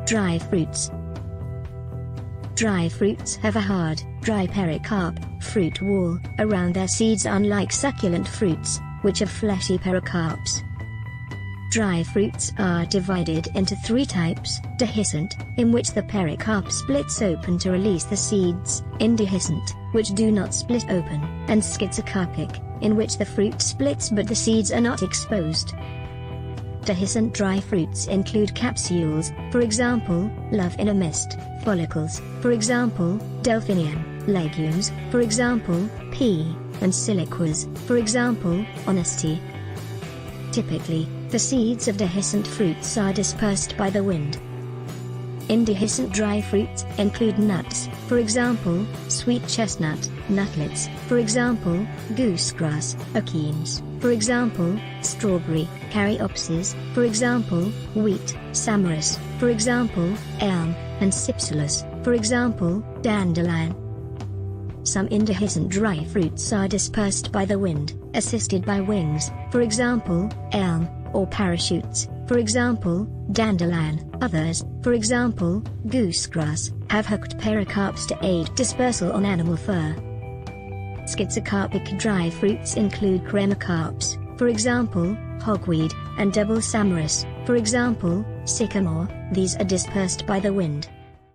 Dry fruits. Dry fruits have a hard, dry pericarp, fruit wall, around their seeds, unlike succulent fruits, which have fleshy pericarps. Dry fruits are divided into three types: dehiscent, in which the pericarp splits open to release the seeds; indehiscent, which do not split open; and schizocarpic, in which the fruit splits but the seeds are not exposed. Dehiscent dry fruits include capsules, for example, love in a mist; follicles, for example, delphinium; legumes, for example, pea; and siliquas, for example, honesty. Typically, the seeds of dehiscent fruits are dispersed by the wind. Indehiscent dry fruits include nuts, for example, sweet chestnut; nutlets, for example, goosegrass; achenes, for example, strawberry; caryopsis, for example, wheat; samaras, for example, elm; and cypselus, for example, dandelion. Some indehiscent dry fruits are dispersed by the wind, assisted by wings, for example, elm; or parachutes, for example, dandelion. Others, for example, goosegrass, have hooked pericarps to aid dispersal on animal fur. Schizocarpic dry fruits include cremocarps, for example, hogweed; and double samaras, for example, sycamore. These are dispersed by the wind.